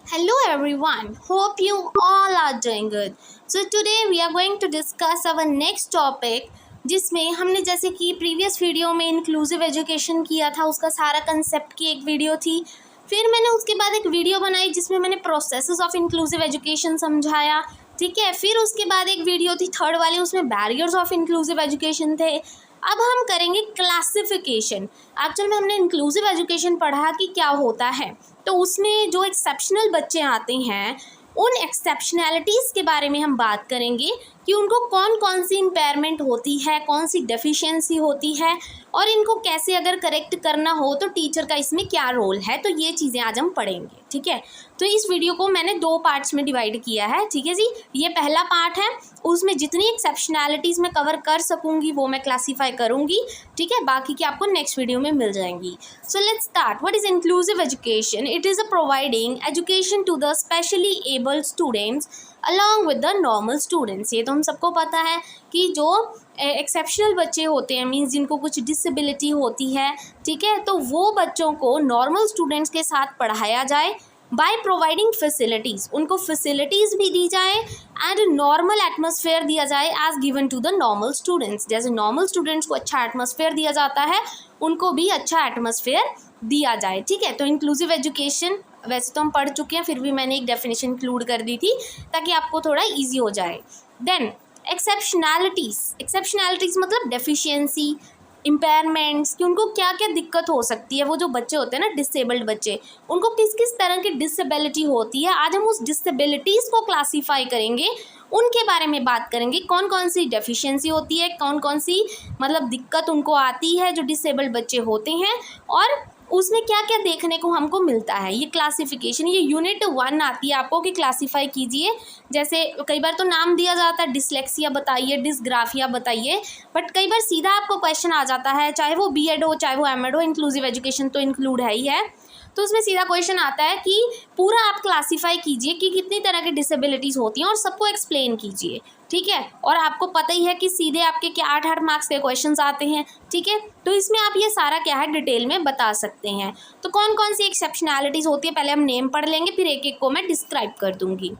Hello everyone, hope you all are doing good. So today we are going to discuss our next topic जिसमें हमने जैसे कि previous video में inclusive education किया था, उसका सारा कंसेप्ट की एक वीडियो थी। फिर मैंने उसके बाद एक वीडियो बनाई जिसमें मैंने प्रोसेसेस ऑफ इंक्लूसिव एजुकेशन समझाया, ठीक है। फिर उसके बाद एक वीडियो थी थर्ड वाली, उसमें बैरियर्स ऑफ इंक्लूसिव एजुकेशन थे। अब हम करेंगे क्लासिफिकेशन। एक्चुअल में हमने इंक्लूसिव एजुकेशन पढ़ा कि क्या होता है, तो उसमें जो एक्सेप्शनल बच्चे आते हैं उन एक्सेप्शनैलिटीज़ के बारे में हम बात करेंगे कि उनको कौन कौन सी इम्पेयरमेंट होती है, कौन सी डेफिशिएंसी होती है और इनको कैसे अगर करेक्ट करना हो तो टीचर का इसमें क्या रोल है। तो ये चीज़ें आज हम पढ़ेंगे, ठीक है। तो इस वीडियो को मैंने 2 पार्ट्स में डिवाइड किया है, ठीक है जी। ये पहला पार्ट है, उसमें जितनी एक्सेप्शनैलिटीज़ मैं कवर कर सकूँगी वो मैं क्लासीफाई करूँगी, ठीक है। बाकी की आपको नेक्स्ट वीडियो में मिल जाएंगी। So let's start. What is inclusive education? It is a providing education to the specially abled students along with the normal students. ये तो हम सबको पता है कि जो एक्सेप्शनल बच्चे होते हैं, मीन्स जिनको कुछ डिसेबिलिटी होती है, ठीक है, तो वो बच्चों को नॉर्मल स्टूडेंट्स के साथ पढ़ाया जाए बाय प्रोवाइडिंग फैसिलिटीज़। उनको फैसिलिटीज़ भी दी जाए एंड नॉर्मल एटमॉस्फेयर दिया जाए as given to the normal students. जैसे नॉर्मल स्टूडेंट्स को अच्छा एटमॉस्फेयर दिया जाता है, उनको भी अच्छा एटमॉस्फेयर दिया जाए, ठीक है। तो इंक्लूसिव एजुकेशन वैसे तो हम पढ़ चुके हैं, फिर भी मैंने एक डेफिनेशन इंक्लूड कर दी थी ताकि आपको थोड़ा ईजी हो जाए। देन एक्सेप्शनैलिटीज़ मतलब डेफिशिएंसी, इम्पेयरमेंट्स, कि उनको क्या क्या दिक्कत हो सकती है। वो जो बच्चे होते हैं ना, डिसेबल्ड बच्चे, उनको किस किस तरह की डिसेबिलिटी होती है। आज हम उस डिसेबिलिटीज़ को क्लासीफाई करेंगे, उनके बारे में बात करेंगे। कौन कौन सी डेफिशिएंसी होती है, कौन कौन सी मतलब दिक्कत उनको आती है जो डिसेबल्ड बच्चे होते हैं, और उसमें क्या क्या देखने को हमको मिलता है। ये क्लासिफिकेशन, ये यूनिट 1 आती है आपको कि क्लासीफाई कीजिए। जैसे कई बार तो नाम दिया जाता है डिसलेक्सिया बताइए, डिसग्राफिया बताइए, बट कई बार सीधा आपको क्वेश्चन आ जाता है, चाहे वो बीएड हो चाहे वो एमएड हो, इंक्लूसिव एजुकेशन तो इंक्लूड है ही है। तो उसमें सीधा क्वेश्चन आता है कि पूरा आप क्लासीफाई कीजिए कि कितनी तरह की डिसेबिलिटीज़ होती हैं और सबको एक्सप्लेन कीजिए, ठीक है। और आपको पता ही है कि सीधे आपके क्या 8-8 मार्क्स के क्वेश्चंस आते हैं, ठीक है। तो इसमें आप ये सारा क्या है डिटेल में बता सकते हैं। तो कौन कौन सी एक्सेप्शनैलिटीज़ होती है, पहले हम नेम पढ़ लेंगे, फिर एक एक को मैं डिस्क्राइब कर दूंगी।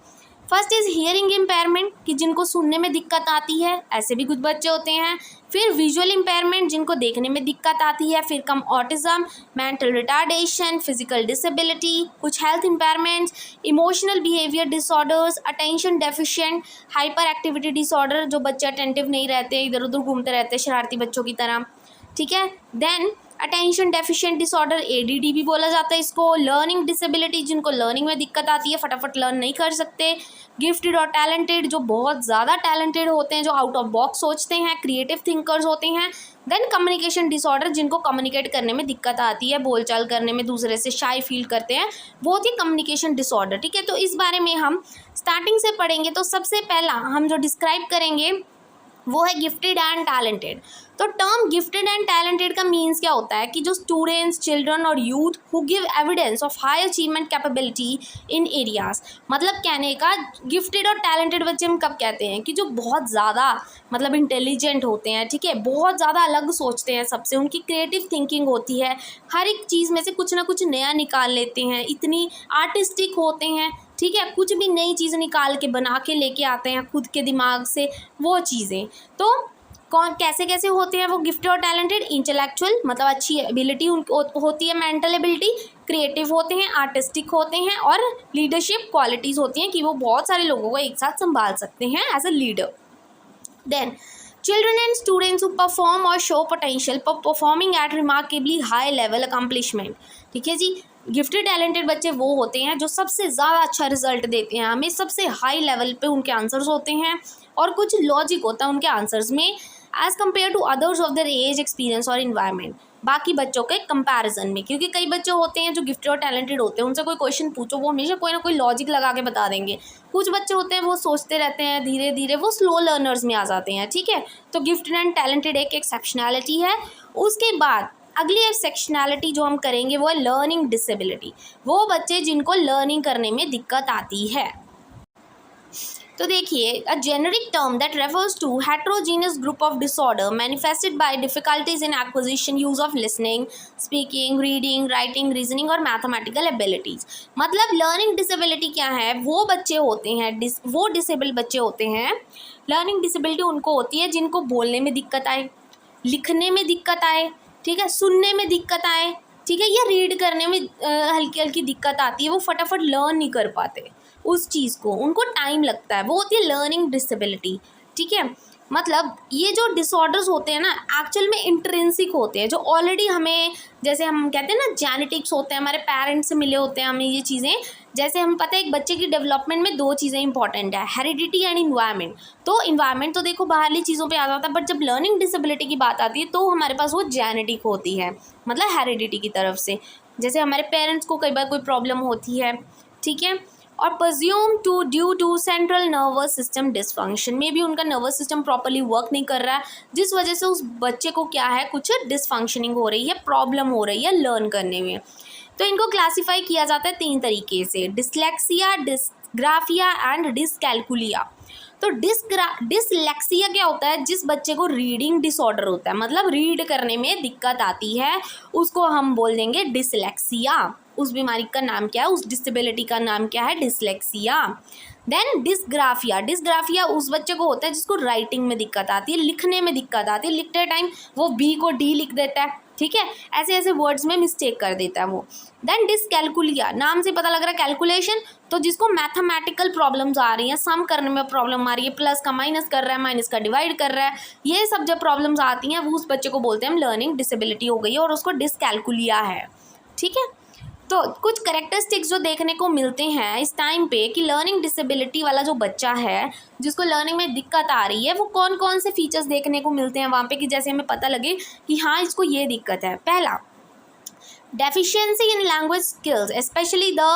फर्स्ट इज़ हियरिंग इम्पेयरमेंट, कि जिनको सुनने में दिक्कत आती है, ऐसे भी कुछ बच्चे होते हैं। फिर विजुअल इम्पेयरमेंट, जिनको देखने में दिक्कत आती है। फिर come autism, mental retardation, physical disability, कुछ health impairments, emotional behaviour disorders, attention deficient, hyper activity disorder, जो बच्चे अटेंटिव नहीं रहते, इधर उधर घूमते रहते शरारती बच्चों की तरह, ठीक है। Then attention deficient disorder, ADD भी बोला जाता है इसको। लर्निंग डिसेबिलिटी, जिनको लर्निंग में दिक्कत आती है, फटाफट लर्न नहीं कर सकते। गिफ्टेड और टैलेंटेड, जो बहुत ज़्यादा टैलेंटेड होते हैं, जो आउट ऑफ बॉक्स सोचते हैं, क्रिएटिव थिंकर्स होते हैं। देन कम्युनिकेशन डिसऑर्डर, जिनको कम्युनिकेट करने में दिक्कत आती है, बोलचाल करने में दूसरे से शाई फील करते हैं, वो होती है कम्युनिकेशन डिसऑर्डर, ठीक है। तो इस बारे में हम स्टार्टिंग से पढ़ेंगे। तो सबसे पहला हम जो डिस्क्राइब करेंगे वो है गिफ्टेड एंड टैलेंटेड। तो टर्म गिफ्टेड एंड टैलेंटेड का मीन्स क्या होता है कि जो स्टूडेंट्स, चिल्ड्रन और youth who give evidence of high achievement capability in areas. मतलब कहने का गिफ्टेड और टैलेंटेड बच्चे हम कब कहते हैं कि जो बहुत ज़्यादा मतलब इंटेलिजेंट होते हैं, ठीक है, बहुत ज़्यादा अलग सोचते हैं सबसे, उनकी क्रिएटिव थिंकिंग होती है, हर एक चीज़ में से कुछ ना कुछ नया निकाल लेते हैं, इतनी आर्टिस्टिक होते हैं, ठीक है, कुछ भी नई चीज़ निकाल के बना के लेके आते हैं खुद के दिमाग से वो चीज़ें। तो कौन कैसे कैसे होते हैं वो गिफ्टेड और टैलेंटेड? इंटेलेक्चुअल मतलब अच्छी एबिलिटी उनको होती है, मेंटल एबिलिटी, क्रिएटिव होते हैं, आर्टिस्टिक होते हैं, और लीडरशिप क्वालिटीज़ होती हैं कि वो बहुत सारे लोगों को एक साथ संभाल सकते हैं as a leader. Then children and students who perform or show potential for performing at remarkably high level accomplishment, ठीक है जी। गिफ्टेड टैलेंटेड बच्चे वो होते हैं जो सबसे ज़्यादा अच्छा रिजल्ट देते हैं, हमें सबसे हाई लेवल पे उनके आंसर्स होते हैं और कुछ लॉजिक होता है उनके आंसर्स में as compare to others of their age, experience और इन्वायरमेंट, बाकी बच्चों के कंपैरिजन में। क्योंकि कई बच्चे होते हैं जो गिफ्टेड और टैलेंटेड होते हैं, उनसे कोई क्वेश्चन पूछो वो हमेशा कोई ना कोई लॉजिक लगा के बता देंगे। कुछ बच्चे होते हैं वो सोचते रहते हैं, धीरे धीरे वो स्लो लर्नर्स में आ जाते हैं, ठीक है। तो गिफ्टेड एंड टैलेंटेड एक एक्सेप्शनैलिटी है। उसके बाद अगली एक्सेप्शनैलिटी जो हम करेंगे वो है लर्निंग डिसेबिलिटी, वो बच्चे जिनको लर्निंग करने में दिक्कत आती है। तो देखिए, a generic term that refers to heterogeneous group of disorder manifested by difficulties in acquisition use of listening, speaking, reading, writing, reasoning और मैथमेटिकल एबिलिटीज। मतलब लर्निंग डिसेबिलिटी क्या है, वो बच्चे होते हैं, वो डिसेबल्ड बच्चे होते हैं, लर्निंग डिसेबिलिटी उनको होती है जिनको बोलने में दिक्कत आए, लिखने में दिक्कत आए, ठीक है, सुनने में दिक्कत आए, ठीक है, या रीड करने में हल्की हल्की दिक्कत आती है, वो फटाफट लर्न नहीं कर पाते उस चीज़ को, उनको टाइम लगता है, वो होती है लर्निंग डिसेबिलिटी। ठीक है, मतलब ये जो डिसऑर्डर्स होते हैं ना, एक्चुअल में इंट्रिंसिक होते हैं, जो ऑलरेडी हमें, जैसे हम कहते हैं ना जेनेटिक्स होते हैं, हमारे पेरेंट्स से मिले होते हैं हमें ये चीज़ें। जैसे हम पता है एक बच्चे की डेवलपमेंट में दो चीज़ें इंपॉर्टेंट है, हेरिडिटी एंड इन्वायरमेंट। तो इन्वायरमेंट तो देखो बाहरली चीज़ों पे आ जाता है, बट जब लर्निंग डिसेबिलिटी की बात आती है तो हमारे पास वो जेनेटिक होती है, मतलब हेरिडिटी की तरफ से। जैसे हमारे पेरेंट्स को कई बार कोई प्रॉब्लम होती है, ठीक है, और presume to due to central nervous system dysfunction, में भी उनका नर्वस सिस्टम प्रॉपरली वर्क नहीं कर रहा है, जिस वजह से उस बच्चे को क्या है, कुछ डिसफंक्शनिंग हो रही है, प्रॉब्लम हो रही है लर्न करने में। तो इनको क्लासीफाई किया जाता है 3 तरीके से, डिसलेक्सिया, डिसग्राफिया एंड डिसकैलकुलिया। तो डिसलेक्सिया क्या होता है, जिस बच्चे को रीडिंग डिसऑर्डर होता है, मतलब रीड करने में दिक्कत आती है, उसको हम बोल देंगे डिसलेक्सिया। उस बीमारी का नाम क्या है, उस डिसेबिलिटी का नाम क्या है, डिसलेक्सिया। देन डिसग्राफिया, डिसग्राफिया उस बच्चे को होता है जिसको राइटिंग में दिक्कत आती है, लिखने में दिक्कत आती है, लिखते टाइम वो बी को डी लिख देता है, ठीक है, ऐसे ऐसे वर्ड्स में मिस्टेक कर देता है वो। देन डिसकैलकुलिया, नाम से पता लग रहा है कैलकुलेशन, तो जिसको मैथमेटिकल प्रॉब्लम्स आ रही हैं, सम करने में प्रॉब्लम आ रही है, प्लस का माइनस कर रहा है, माइनस का डिवाइड कर रहा है, ये सब जब प्रॉब्लम्स आती हैं वो उस बच्चे को बोलते हैं हम लर्निंग डिसेबिलिटी हो गई है और उसको डिसकैलकुलिया है। ठीक है, तो कुछ करेक्टरिस्टिक्स जो देखने को मिलते हैं इस टाइम पे कि लर्निंग डिसेबिलिटी वाला जो बच्चा है, जिसको लर्निंग में दिक्कत आ रही है, वो कौन कौन से फीचर्स देखने को मिलते हैं वहाँ पे कि जैसे हमें पता लगे कि हाँ इसको ये दिक्कत है। पहला, deficiency in language skills specially the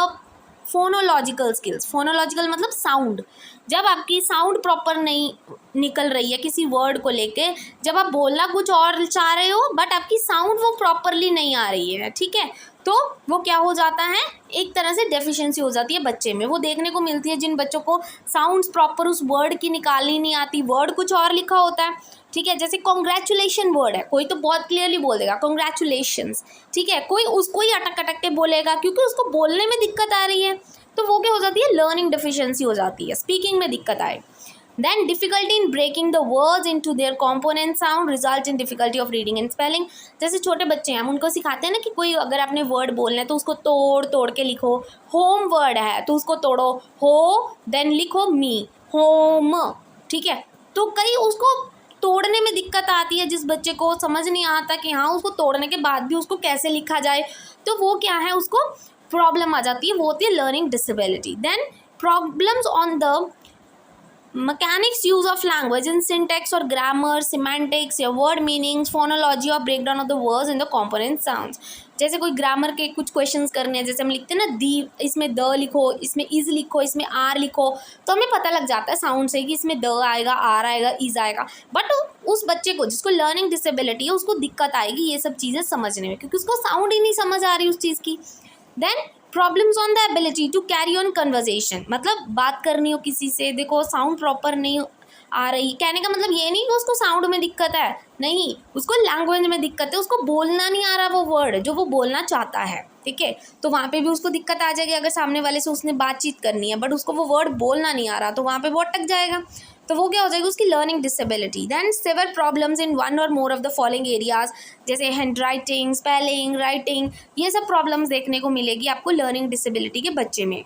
phonological skills. Phonological मतलब साउंड, जब आपकी साउंड प्रॉपर नहीं निकल रही है किसी वर्ड को लेके, जब आप बोलना कुछ और चाह रहे हो बट आपकी साउंड वो प्रॉपरली नहीं आ रही है, ठीक है, तो वो क्या हो जाता है, एक तरह से डेफिशिएंसी हो जाती है बच्चे में। वो देखने को मिलती है जिन बच्चों को साउंड्स प्रॉपर उस वर्ड की निकालनी नहीं आती, वर्ड कुछ और लिखा होता है, ठीक है, जैसे कॉन्ग्रेचुलेशन वर्ड है, कोई तो बहुत क्लियरली बोल देगा कॉन्ग्रेचुलेशंस, ठीक है, कोई उसको ही अटक अटक के बोलेगा क्योंकि उसको बोलने में दिक्कत आ रही है, तो वो क्या हो जाती है, लर्निंग डिफिशिएंसी हो जाती है, स्पीकिंग में दिक्कत आए। Then difficulty in breaking the words into their component sound result in difficulty of reading and spelling। जैसे छोटे बच्चे हैं हम उनको सिखाते हैं ना कि कोई अगर आपने वर्ड बोलना है तो उसको तोड़ तोड़ के लिखो, होम वर्ड है तो उसको तोड़ो, हो देन लिखो मी, होम, ठीक है, तो कई उसको तोड़ने में दिक्कत आती है, जिस बच्चे को समझ नहीं आता कि हाँ उसको तोड़ने के बाद भी उसको कैसे लिखा जाए, तो वो क्या है, उसको प्रॉब्लम आ जाती है, वो होती है learning disability. Then problems on the mechanics use of language in syntax or grammar, semantics या word meanings, phonology और breakdown of the words in the component sounds। जैसे कोई ग्रामर के कुछ क्वेश्चंस करने हैं, जैसे हम लिखते हैं ना दी, इसमें द लिखो, इसमें इज लिखो, इसमें आर लिखो, तो हमें पता लग जाता है साउंड से कि इसमें द आएगा, आर आएगा, इज आएगा, बट उस बच्चे को जिसको लर्निंग डिसेबिलिटी है उसको दिक्कत आएगी ये सब चीज़ें समझने में क्योंकि उसको साउंड ही नहीं समझ आ रही उस चीज़ की। Then problems on the ability to carry on conversation, मतलब बात करनी हो किसी से, देखो साउंड प्रॉपर नहीं आ रही, कहने का मतलब ये नहीं कि उसको साउंड में दिक्कत है, नहीं, उसको लैंग्वेज में दिक्कत है, उसको बोलना नहीं आ रहा वो वर्ड जो वो बोलना चाहता है, ठीक है, तो वहाँ पे भी उसको दिक्कत आ जाएगी। अगर सामने वाले से उसने बातचीत करनी है बट उसको वो वर्ड बोलना नहीं आ रहा तो वहाँ पे वो अटक जाएगा, तो वो क्या हो जाएगी, उसकी learning disability. Then severe problems in one or more of the following areas, जैसे हैंड राइटिंग, स्पेलिंग, राइटिंग, ये सब प्रॉब्लम्स देखने को मिलेगी आपको लर्निंग डिसेबिलिटी के बच्चे में।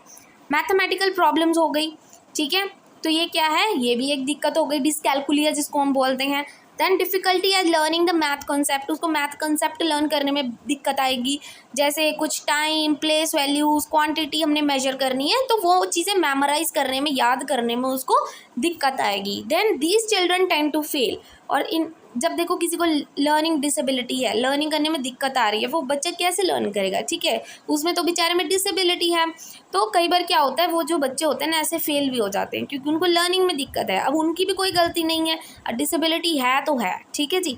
मैथमेटिकल प्रॉब्लम्स हो गई, ठीक है, तो ये क्या है, ये भी एक दिक्कत हो गई, डिसकैलकुलिया जिसको हम बोलते हैं। Then difficulty as learning the math concept, उसको मैथ कंसेप्ट लर्न करने में दिक्कत आएगी, जैसे कुछ टाइम, प्लेस, वैल्यूज़, क्वांटिटी हमने मेजर करनी है तो वो चीज़ें मेमोराइज करने में, याद करने में उसको दिक्कत आएगी। Then these children tend to fail, और इन जब देखो किसी को लर्निंग डिसेबिलिटी है, लर्निंग करने में दिक्कत आ रही है, वो बच्चा कैसे लर्न करेगा, ठीक है, उसमें तो बेचारे में डिसेबिलिटी है, तो कई बार क्या होता है वो जो बच्चे होते हैं ना ऐसे फेल भी हो जाते हैं क्योंकि उनको लर्निंग में दिक्कत है। अब उनकी भी कोई गलती नहीं है, डिसेबिलिटी है तो है, ठीक है जी।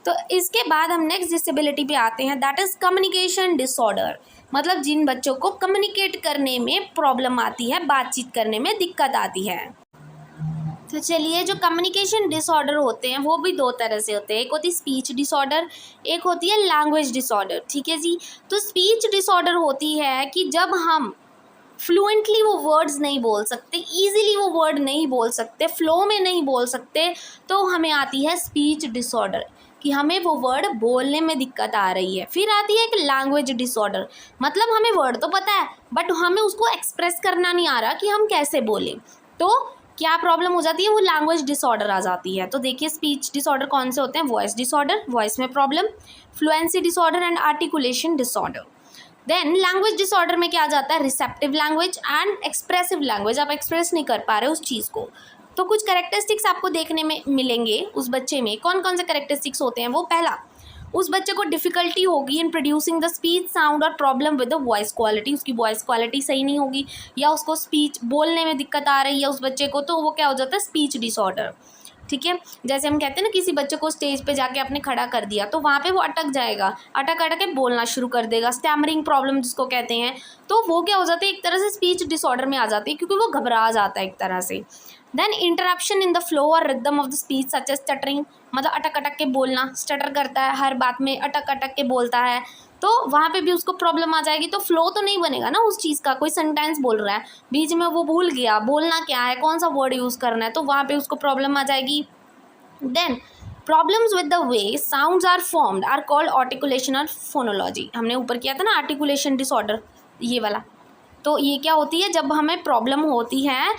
तो इसके बाद हम नेक्स्ट डिसेबिलिटी पे आते हैं, दैट इज़ कम्युनिकेशन डिसऑर्डर, मतलब जिन बच्चों को कम्युनिकेट करने में प्रॉब्लम आती है, बातचीत करने में दिक्कत आती है। तो चलिए, जो कम्युनिकेशन डिसऑर्डर होते हैं वो भी दो तरह से होते हैं। एक होती है स्पीच डिसऑर्डर, एक होती है लैंग्वेज डिसऑर्डर। ठीक है जी। तो स्पीच डिसऑर्डर होती है कि जब हम फ्लुएंटली वो वर्ड्स नहीं बोल सकते, ईजिली वो वर्ड नहीं बोल सकते, फ्लो में नहीं बोल सकते, तो हमें आती है स्पीच डिसऑर्डर, कि हमें वो वर्ड बोलने में दिक्कत आ रही है। फिर आती है एक लैंग्वेज डिसऑर्डर, मतलब हमें वर्ड तो पता है बट हमें उसको एक्सप्रेस करना नहीं आ रहा कि हम कैसे बोलें। तो क्या प्रॉब्लम हो जाती है, वो लैंग्वेज डिसऑर्डर आ जाती है। तो देखिए, स्पीच डिसऑर्डर कौन से होते हैं? वॉइस डिसऑर्डर, वॉइस में problem, fluency disorder and articulation disorder. Then language disorder में क्या आ जाता है? Receptive language and expressive language, आप एक्सप्रेस नहीं कर पा रहे उस चीज़ को। तो कुछ कैरेक्टरिस्टिक्स आपको देखने में मिलेंगे उस बच्चे में। कौन कौन से कैरेक्टरिस्टिक्स होते हैं? वो पहला, उस बच्चे को डिफ़िकल्टी होगी in producing the speech sound और problem with the voice quality, उसकी वॉइस क्वालिटी सही नहीं होगी, या उसको स्पीच बोलने में दिक्कत आ रही है उस बच्चे को, तो वो क्या हो जाता है? Speech disorder. ठीक है। जैसे हम कहते हैं ना, किसी बच्चे को स्टेज पे जाके आपने खड़ा कर दिया तो वहाँ पे वो अटक जाएगा, अटक अटक के बोलना शुरू कर देगा, स्टैमरिंग प्रॉब्लम जिसको कहते हैं। तो वो क्या हो जाता है? एक तरह से स्पीच डिसऑर्डर में आ जाती है, क्योंकि वो घबरा जाता है एक तरह से। Then interruption in the flow और rhythm of the speech such as stuttering, मतलब अटक अटक के बोलना, स्टटर करता है, हर बात में अटक अटक के बोलता है, तो वहाँ पे भी उसको प्रॉब्लम आ जाएगी। तो फ्लो तो नहीं बनेगा ना उस चीज़ का। कोई सेंटेंस बोल रहा है, बीच में वो भूल गया बोलना क्या है, कौन सा वर्ड यूज़ करना है, तो वहाँ पे उसको प्रॉब्लम आ जाएगी। Then problems with the way sounds are formed are called articulation or phonology। हमने ऊपर किया था ना articulation disorder, ये वाला। तो ये क्या होती है? जब हमें प्रॉब्लम होती है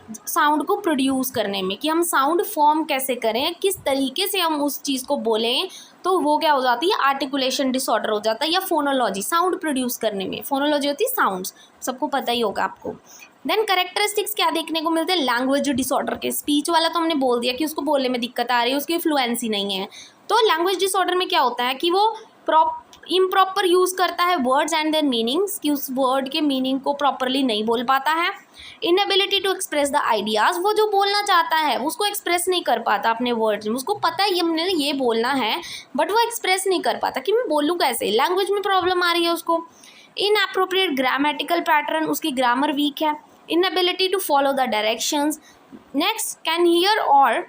साउंड को प्रोड्यूस करने में, कि हम साउंड फॉर्म कैसे करें, किस तरीके से हम उस चीज़ को बोलें, तो वो क्या हो जाती है? आर्टिकुलेशन डिसऑर्डर हो जाता है। या फोनोलॉजी, साउंड प्रोड्यूस करने में, फोनोलॉजी होती है साउंड्स, सबको पता ही होगा आपको। देन करेक्टरिस्टिक्स क्या देखने को मिलते हैं लैंग्वेज डिसऑर्डर के? स्पीच वाला तो हमने बोल दिया कि उसको बोलने में दिक्कत आ रही है, उसकी फ्लुएंसी नहीं है। तो लैंग्वेज डिसऑर्डर में क्या होता है कि वो इम्प्रॉपर यूज़ करता है वर्ड्स एंड देयर मीनिंग्स, कि उस वर्ड के मीनिंग को प्रॉपरली नहीं बोल पाता है। Inability to express the ideas, वो जो बोलना चाहता है उसको एक्सप्रेस नहीं कर पाता अपने वर्ड्स में, उसको पता है हमने ये बोलना है बट वो एक्सप्रेस नहीं कर पाता कि मैं बोलूँ कैसे, लैंग्वेज में प्रॉब्लम आ रही है उसको। इनएप्रोप्रिएट ग्रामेटिकल पैटर्न, उसकी ग्रामर वीक है। Inability to follow the directions. Next, can hear or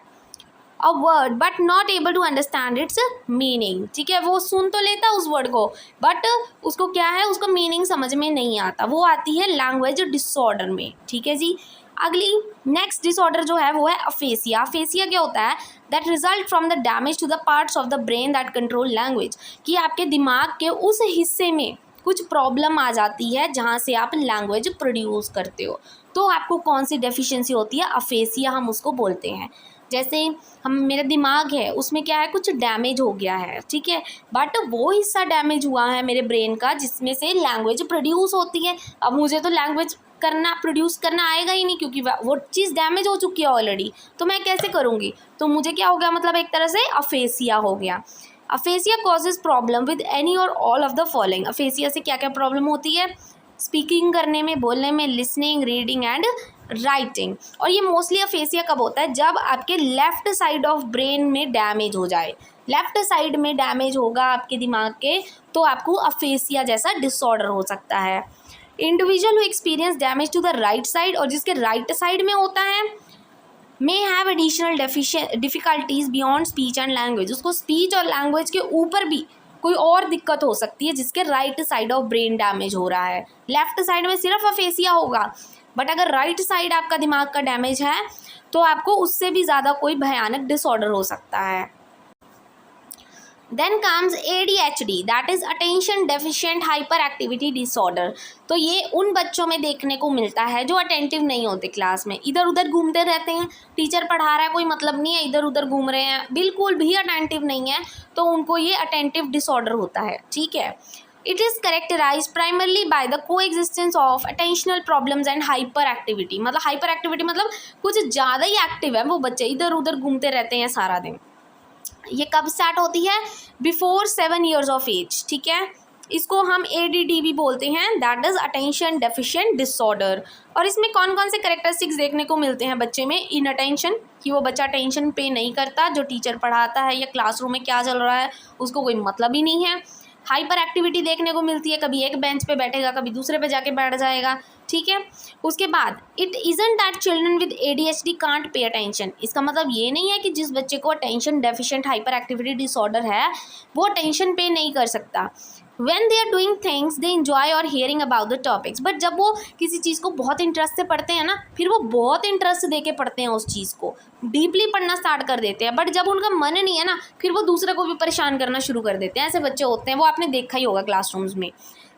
a word but not able to understand its meaning. ठीक है, वो सुन तो लेता उस वर्ड को बट उसको क्या है, उसका मीनिंग समझ में नहीं आता। वो आती है लैंग्वेज डिसऑर्डर में। ठीक है जी। अगली नेक्स्ट डिसऑर्डर जो है वो है अफेसिया। अफेसिया क्या होता है? That result from the damage to the parts of the brain that control language, कि आपके दिमाग के उस हिस्से में कुछ प्रॉब्लम आ जाती है जहाँ से आप लैंग्वेज प्रोड्यूस करते हो। तो आपको कौन सी डेफिशिएंसी होती है? अफेसिया हम उसको बोलते हैं। जैसे हम, मेरा दिमाग है उसमें क्या है, कुछ डैमेज हो गया है, ठीक है, बट वो हिस्सा डैमेज हुआ है मेरे ब्रेन का जिसमें से लैंग्वेज प्रोड्यूस होती है। अब मुझे तो लैंग्वेज करना, प्रोड्यूस करना आएगा ही नहीं, क्योंकि वो चीज़ डैमेज हो चुकी है ऑलरेडी, तो मैं कैसे करूँगी? तो मुझे क्या हो गया, मतलब एक तरह से अफेसिया हो गया। AfrAsia causes problem with any और all of the following. AfrAsia से क्या क्या प्रॉब्लम होती है? स्पीकिंग करने में, बोलने में, लिसनिंग, रीडिंग एंड राइटिंग। और ये मोस्टली अफेसिया कब होता है? जब आपके लेफ्ट साइड ऑफ ब्रेन में डैमेज हो जाए। लेफ्ट साइड में डैमेज होगा आपके दिमाग के, तो आपको अफेसिया जैसा डिसऑर्डर हो सकता है। Individual who experience damage to the right side, और जिसके राइट साइड में होता है, may have additional difficulties beyond speech and language. उसको स्पीच और लैंग्वेज के ऊपर भी कोई और दिक्कत हो सकती है जिसके right side of brain damage हो रहा है। लेफ्ट साइड में सिर्फ अफेसिया होगा, बट अगर राइट साइड आपका दिमाग का डैमेज है तो आपको उससे भी ज़्यादा कोई भयानक डिसऑर्डर हो सकता है। Then comes ADHD, that is attention deficient hyper activity disorder. तो ये उन बच्चों में देखने को मिलता है जो अटेंटिव नहीं होते, क्लास में इधर उधर घूमते रहते हैं, टीचर पढ़ा रहा है कोई मतलब नहीं है, इधर उधर घूम रहे हैं, बिल्कुल भी अटेंटिव नहीं है, तो उनको ये अटेंटिव डिसऑर्डर होता है। ठीक है। It is characterise primarily by the coexistence of attentional problems and hyper activity. मतलब हाइपर एक्टिविटी मतलब कुछ ज़्यादा ही एक्टिव है वो बच्चे, इधर उधर घूमते रहते हैं सारा दिन। ये कब स्टार्ट होती है? Before 7 years of age. ठीक है, इसको हम ADD भी बोलते हैं, that is attention deficient disorder. और इसमें कौन कौन से कैरेक्टरिस्टिक्स देखने को मिलते हैं बच्चे में? इन अटेंशन, कि वो बच्चा अटेंशन पे नहीं करता, जो टीचर पढ़ाता है या क्लासरूम में क्या चल रहा है उसको कोई मतलब ही नहीं है। हाइपर एक्टिविटी देखने को मिलती है, कभी एक बेंच पे बैठेगा, कभी दूसरे पे जाके बैठ जाएगा, ठीक है। उसके बाद it isn't that children with ADHD can't pay attention. इसका मतलब ये नहीं है कि जिस बच्चे को attention deficient hyper activity disorder है वो अटेंशन पे नहीं कर सकता। When they are doing things they enjoy or hearing about the topics, but जब वो किसी चीज़ को बहुत इंटरेस्ट से पढ़ते हैं ना, फिर वो बहुत इंटरेस्ट दे के पढ़ते हैं, उस चीज़ को डीपली पढ़ना स्टार्ट कर देते हैं। बट जब उनका मन नहीं है ना, फिर वो दूसरे को भी परेशान करना शुरू कर देते हैं। ऐसे बच्चे होते हैं, वो आपने देखा ही होगा क्लासरूम्स में।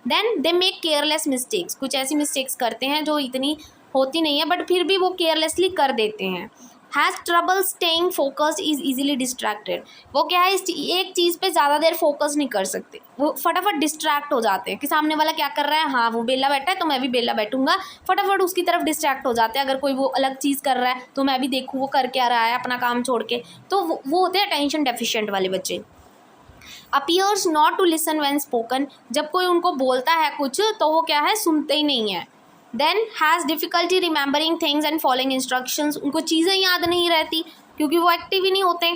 Then they make careless mistakes, कुछ ऐसी मिस्टेक्स करते हैं जो इतनी होती नहीं है बट फिर भी वो केयरलेसली कर देते हैं। Has trouble staying focused, is easily distracted, वो क्या है, एक चीज़ पे ज़्यादा देर फोकस नहीं कर सकते, वो फटाफट डिस्ट्रैक्ट हो जाते हैं कि सामने वाला क्या कर रहा है, हाँ वो बेला बैठा है तो मैं भी बेला बैठूंगा, फटाफट उसकी तरफ डिस्ट्रैक्ट हो जाते हैं। अगर कोई वो अलग चीज़ कर रहा है तो मैं भी देखूँ वो कर क्या रहा है अपना काम छोड़ के, तो वो होते हैं अटेंशन डेफिशिएंट वाले बच्चे। Appears not to listen when spoken, जब कोई उनको बोलता है कुछ तो वो क्या है, सुनते ही नहीं है। Then has difficulty remembering things and following instructions, उनको चीज़ें याद नहीं रहती क्योंकि वो एक्टिव ही नहीं होते।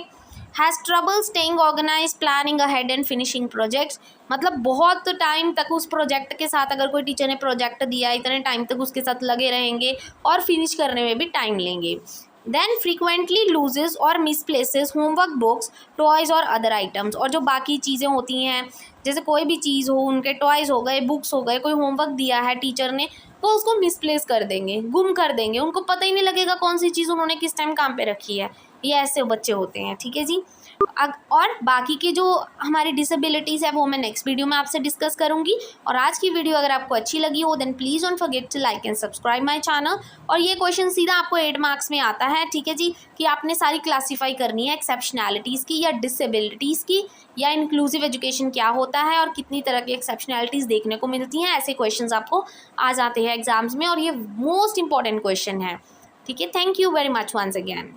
Has trouble staying organise, planning ahead and finishing projects, मतलब बहुत टाइम तक उस प्रोजेक्ट के साथ, अगर कोई टीचर ने प्रोजेक्ट दिया इतने टाइम तक उसके साथ लगे रहेंगे और फिनिश करने में भी टाइम लेंगे। देन फ्रीक्वेंटली लूजेज और मिसप्लेसेस होमवर्क बुक्स, टॉयज़ और अदर आइटम्स, और जो बाकी चीज़ें होती हैं जैसे कोई भी चीज़ हो, उनके टॉयज़ हो गए, बुक्स हो गए, कोई होमवर्क दिया है टीचर ने, वो उसको मिसप्लेस कर देंगे, गुम कर देंगे, उनको पता ही नहीं लगेगा कौन सी चीज़ उन्होंने किस टाइम काम पे रखी है। ये ऐसे बच्चे होते हैं, ठीक है जी। और बाकी की जो हमारी डिसेबिलिटीज़ है वो मैं नेक्स्ट वीडियो में आपसे डिस्कस करूंगी। और आज की वीडियो अगर आपको अच्छी लगी हो then please don't forget to like and subscribe my channel. और ये क्वेश्चन सीधा आपको 8 मार्क्स में आता है, ठीक है जी, कि आपने सारी क्लासीफाई करनी है एक्सेप्शनैलिटीज़ की या डिसेबिलिटीज़ की, या इंक्लूसिव एजुकेशन क्या होता है और कितनी तरह की एक्सेप्शनैलिटीज़ देखने को मिलती हैं। ऐसे क्वेश्चंस आपको आ जाते हैं एग्जाम्स में और ये मोस्ट इंपॉर्टेंट क्वेश्चन है, ठीक है। Thank you very much once again.